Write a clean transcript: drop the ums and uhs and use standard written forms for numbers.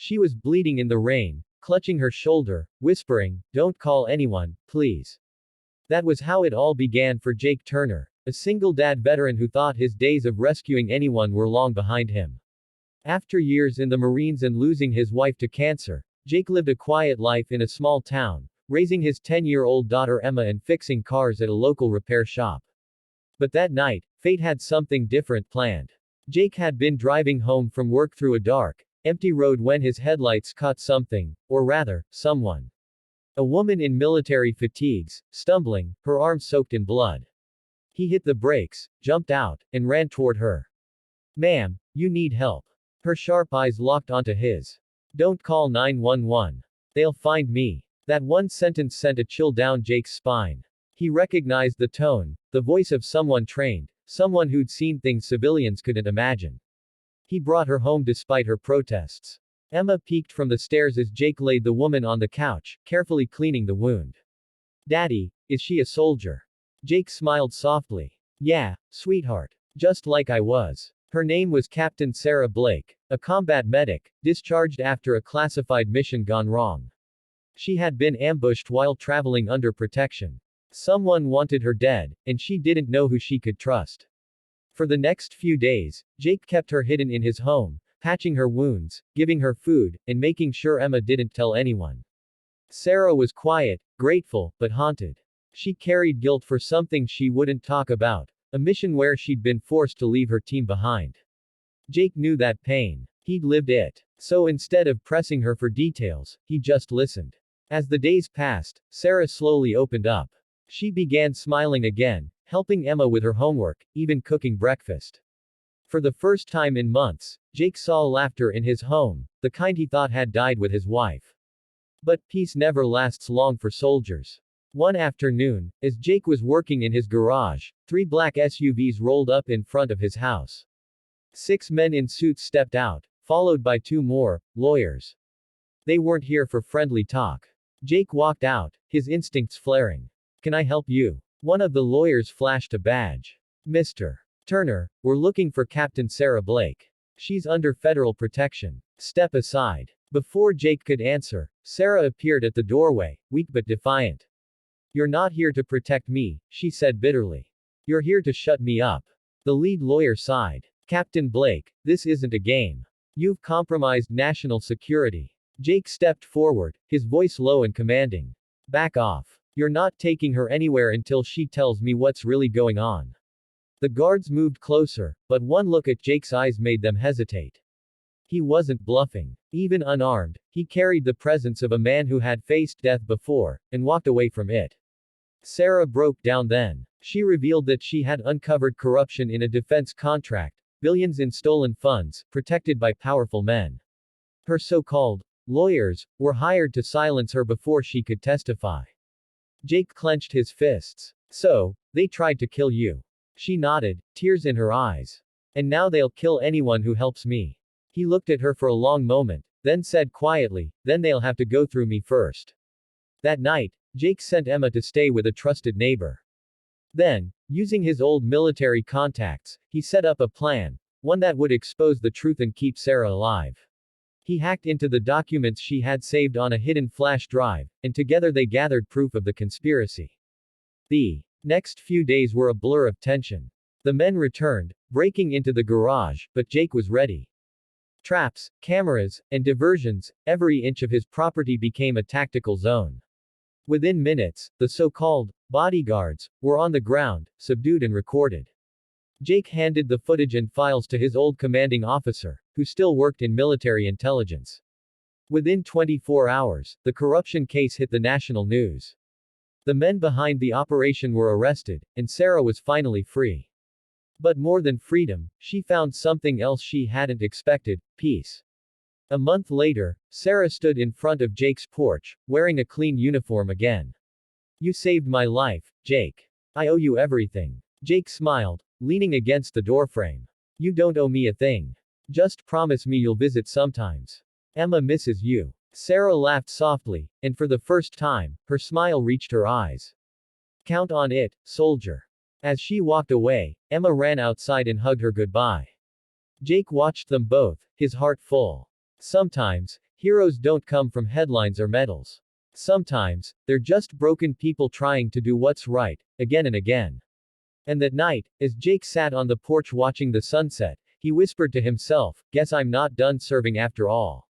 She was bleeding in the rain, clutching her shoulder, whispering, "Don't call anyone, please." That was how it all began for Jake Turner, a single dad veteran who thought his days of rescuing anyone were long behind him. After years in the Marines and losing his wife to cancer, Jake lived a quiet life in a small town, raising his 10-year-old daughter Emma and fixing cars at a local repair shop. But that night, fate had something different planned. Jake had been driving home from work through a dark, empty road when his headlights caught something, or rather, someone. A woman in military fatigues, stumbling, her arms soaked in blood. He hit the brakes, jumped out, and ran toward her. "Ma'am, you need help." Her sharp eyes locked onto his. "Don't call 911. They'll find me." That one sentence sent a chill down Jake's spine. He recognized the tone, the voice of someone trained, someone who'd seen things civilians couldn't imagine. He brought her home despite her protests. Emma peeked from the stairs as Jake laid the woman on the couch, carefully cleaning the wound. "Daddy, is she a soldier?" Jake smiled softly. "Yeah, sweetheart. Just like I was." Her name was Captain Sarah Blake, a combat medic, discharged after a classified mission gone wrong. She had been ambushed while traveling under protection. Someone wanted her dead, and she didn't know who she could trust. For the next few days, Jake kept her hidden in his home, patching her wounds, giving her food, and making sure Emma didn't tell anyone. Sarah was quiet, grateful, but haunted. She carried guilt for something she wouldn't talk about, a mission where she'd been forced to leave her team behind. Jake knew that pain. He'd lived it. So instead of pressing her for details, he just listened. As the days passed, Sarah slowly opened up. She began smiling again, helping Emma with her homework, even cooking breakfast. For the first time in months, Jake saw laughter in his home, the kind he thought had died with his wife. But peace never lasts long for soldiers. One afternoon, as Jake was working in his garage, 3 black SUVs rolled up in front of his house. 6 men in suits stepped out, followed by 2 more, lawyers. They weren't here for friendly talk. Jake walked out, his instincts flaring. "Can I help you?" One of the lawyers flashed a badge. "Mr. Turner, we're looking for Captain Sarah Blake. She's under federal protection. Step aside." Before Jake could answer, Sarah appeared at the doorway, weak but defiant. "You're not here to protect me," she said bitterly. "You're here to shut me up." The lead lawyer sighed. "Captain Blake, this isn't a game. You've compromised national security." Jake stepped forward, his voice low and commanding. "Back off. You're not taking her anywhere until she tells me what's really going on." The guards moved closer, but one look at Jake's eyes made them hesitate. He wasn't bluffing. Even unarmed, he carried the presence of a man who had faced death before, and walked away from it. Sarah broke down then. She revealed that she had uncovered corruption in a defense contract, billions in stolen funds, protected by powerful men. Her so-called lawyers were hired to silence her before she could testify. Jake clenched his fists. "So, they tried to kill you." She nodded, tears in her eyes. "And now they'll kill anyone who helps me." He looked at her for a long moment, then said quietly, "Then they'll have to go through me first." That night, Jake sent Emma to stay with a trusted neighbor. Then, using his old military contacts, he set up a plan, one that would expose the truth and keep Sarah alive. He hacked into the documents she had saved on a hidden flash drive, and together they gathered proof of the conspiracy. The next few days were a blur of tension. The men returned, breaking into the garage, but Jake was ready. Traps, cameras, and diversions, every inch of his property became a tactical zone. Within minutes, the so-called bodyguards were on the ground, subdued and recorded. Jake handed the footage and files to his old commanding officer, who still worked in military intelligence. Within 24 hours, the corruption case hit the national news. The men behind the operation were arrested, and Sarah was finally free. But more than freedom, she found something else she hadn't expected: peace. A month later, Sarah stood in front of Jake's porch, wearing a clean uniform again. "You saved my life, Jake. I owe you everything." Jake smiled, leaning against the doorframe. "You don't owe me a thing. Just promise me you'll visit sometimes. Emma misses you." Sarah laughed softly, and for the first time, her smile reached her eyes. "Count on it, soldier." As she walked away, Emma ran outside and hugged her goodbye. Jake watched them both, his heart full. Sometimes, Heroes don't come from headlines or medals. Sometimes, they're just broken people trying to do what's right, again and again. And that night, as Jake sat on the porch watching the sunset, he whispered to himself, "Guess I'm not done serving after all."